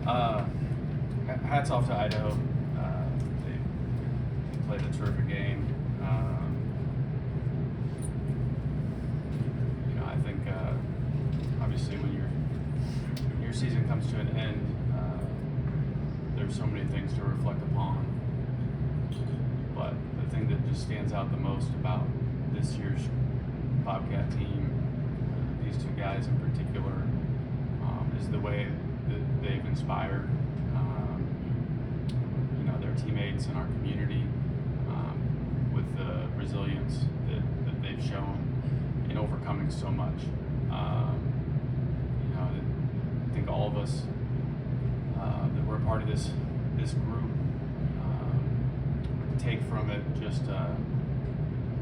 Uh, Hats off to Idaho. They played a terrific game. I think obviously when your season comes to an end, there's so many things to reflect upon. But the thing that just stands out the most about this year's Bobcat team, these two guys in particular, is the way that they've inspired their teammates and our community with the resilience that they've shown in overcoming so much. I think all of us that we're a part of this group take from it just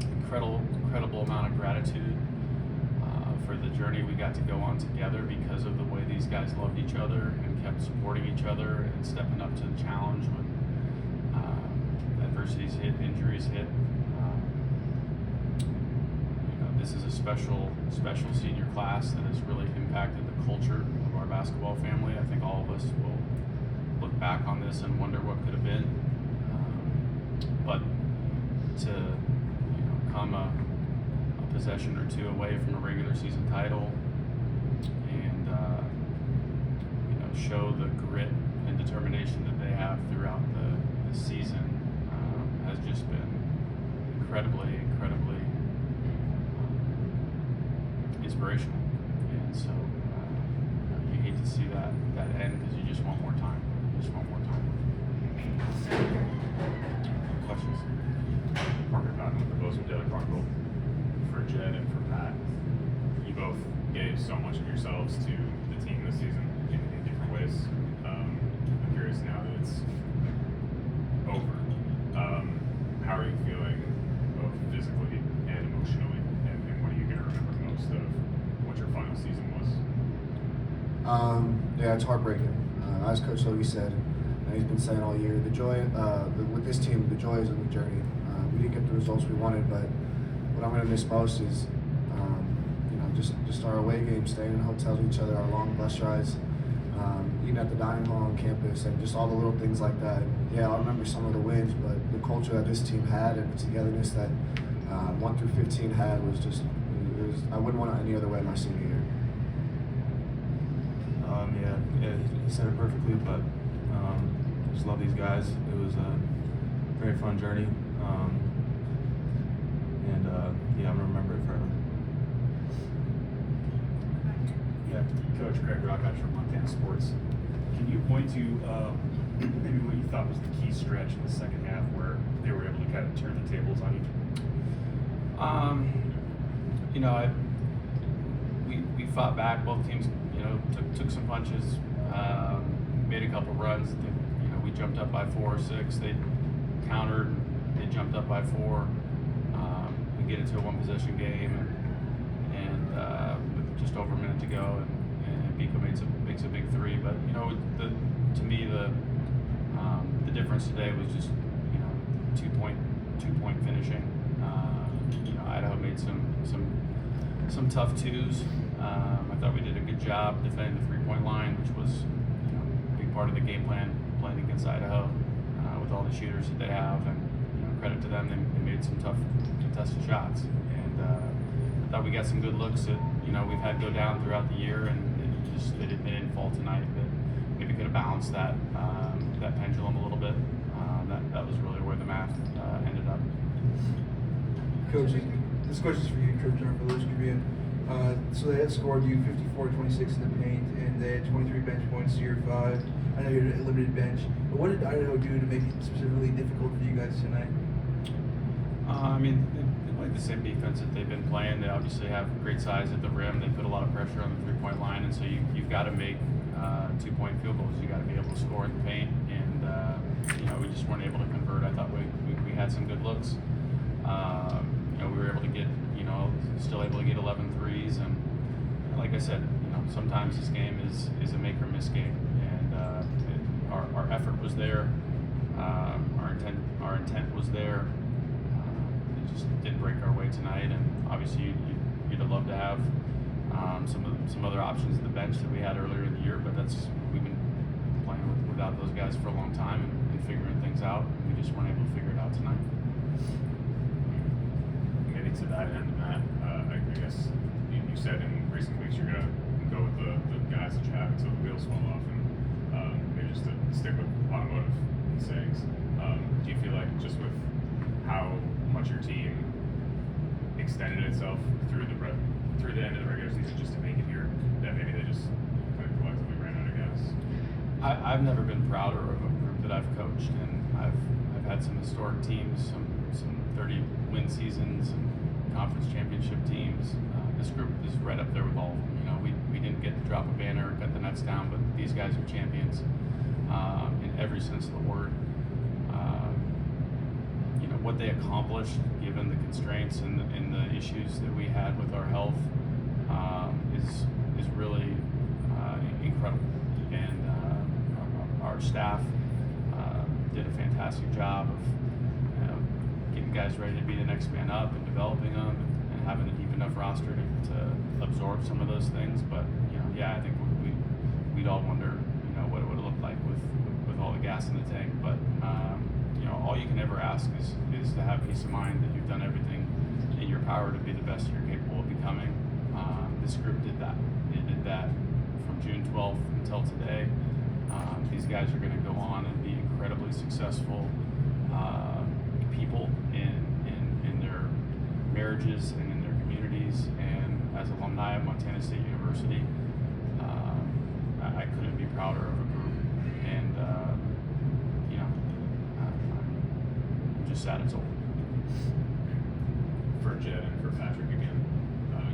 incredible amount of gratitude for the journey we got to go on together because of the way these guys loved each other and kept supporting each other and stepping up to the challenge when adversities hit, injuries hit. This is a special senior class that has really impacted the culture of our basketball family. I think all of us will look back on this and wonder what could have been. But to come a possession or two away from a regular season title and show the grit and determination that they have throughout the season has just been incredibly inspirational. And so you hate to see that end because you just want more time. Questions? Parker Cotton with the Boise Daily Chronicle. For Jed and for Pat, you both gave so much of yourselves to the team this season in different ways. I'm curious now that it's over. How are you feeling both physically and emotionally? And what are you going to remember most of what your final season was? Yeah, it's heartbreaking. As Coach Logie said, and he's been saying all year, the joy with this team, the joy is in the journey. We didn't get the results we wanted, but what I'm going to miss most is, just our away games, staying in hotels with each other, our long bus rides, eating at the dining hall on campus, and just all the little things like that. Yeah, I remember some of the wins, but the culture that this team had and the togetherness that 1 through 15 had was just, I wouldn't want it any other way my senior year. Yeah, he said it perfectly, but just love these guys. It was a very fun journey, and I'm gonna remember it forever. Yeah, Coach Craig Rockhouse from Montana Sports. Can you point to maybe what you thought was the key stretch in the second half where they were able to kind of turn the tables on you? We fought back. Both teams, took some punches, made a couple runs. We jumped up by 4 or 6. They countered. They jumped up by 4. We get into a one-possession game, and with just over a minute to go, and Biko makes a big 3. But to me the difference today was just 2-point finishing. Idaho made some tough twos. I thought we did a good job defending the 3-point line, which was a big part of the game plan playing against Idaho with all the shooters that they have. And credit to them, they made some tough contested shots. And I thought we got some good looks that we've had go down throughout the year, and they didn't fall tonight. But maybe could have balanced that pendulum a little bit. That was really where the math ended up. Coach, this question's for you, Coach John, for those of you. So they had scored you 54-26 in the paint, and they had 23 bench points to your 5. I know you're a limited bench, but what did Idaho do to make it specifically difficult for you guys tonight? They played the same defense that they've been playing. They obviously have great size at the rim. They put a lot of pressure on the 3-point line, and so you've got to make 2-point field goals. You got to be able to score in the paint, and we just weren't able to convert. I thought we had some good looks. We were able to get, still able to get 11 threes, and like I said, sometimes this game is a make or miss game, and our effort was there, our intent was there. It just didn't break our way tonight, and obviously you'd have loved to have some other options at the bench that we had earlier in the year, but we've been playing without those guys for a long time and figuring things out. We just weren't able to figure it out tonight. Maybe to that end, Matt, I guess you said in recent weeks you're gonna go with the guys that you have until the wheels fall off, and maybe just to stick with automotive sayings. Do you feel like just with how much your team extended itself through the end of the regular season just to make it here, that maybe they just kind of collectively ran out of gas? I've never been prouder of a group that I've coached, and I've had some historic teams, some 30-win seasons, and conference championship teams. This group is right up there with all of them. You know, we didn't get to drop a banner or cut the nuts down, but these guys are champions in every sense of the word. You know what they accomplished, given the constraints and the issues that we had with our health, is really incredible. And our staff did a fantastic job of getting guys ready to be the next man up and developing them and having a deep enough roster to absorb some of those things. But I think we'd all wonder, what it would have looked like with all the gas in the tank. But all you can ever ask is to have peace of mind that you've done everything in your power to be the best you're capable of becoming. This group did that. They did that from June 12th until today. These guys are going to go on and be incredibly successful people in their marriages and in their communities. And as alumni of Montana State University, I couldn't be prouder of a group. And I'm just sad it's over. For Jed and for Patrick again,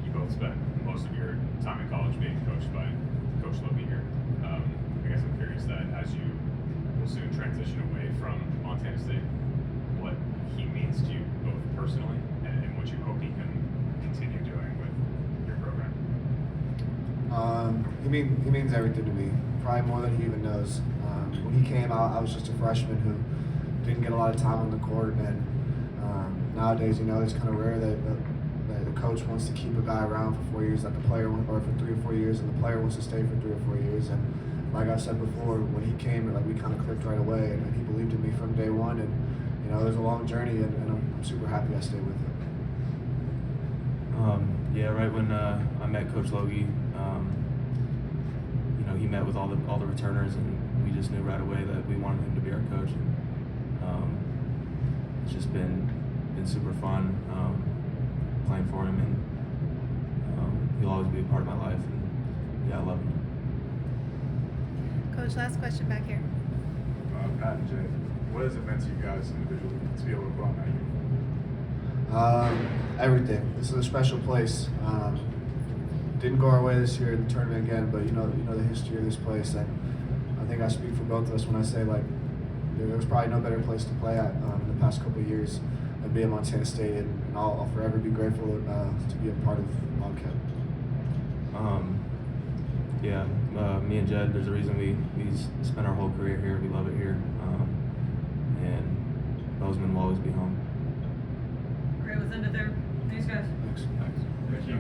you both spent most of your time in college being coached by Coach Logie here. I guess I'm curious that as you will soon transition away from Montana State, what he means to you both personally and what you hope he can continue doing with your program. He means everything to me, probably more than he even knows. When he came out, I was just a freshman who didn't get a lot of time on the court, and nowadays, it's kind of rare that the coach wants to keep a guy around for 4 years, that the player or for 3 or 4 years, and the player wants to stay for 3 or 4 years. And like I said before, when he came, we kind of clicked right away, and he believed in me from day one. And it was a long journey, and I'm super happy I stayed with him. Right when I met Coach Logie, he met with all the returners, and we just knew right away that we wanted him to be our coach. And, it's just been super fun playing for him, and he'll always be a part of my life. And I love him. Coach, last question back here. Pat and Jed, what has it meant to you guys individually to be able to put on that uniform? Everything. This is a special place. Didn't go our way this year in the tournament again, but you know the history of this place, and I think I speak for both of us when I say there was probably no better place to play at in the past couple of years than being Montana State, and I'll forever be grateful to be a part of Bobcat. Me and Jed, there's a reason we spent our whole career here. We love it here, and Bozeman will always be home. Great, let's end it there. Thanks, guys. Thanks. Thanks. Thank you.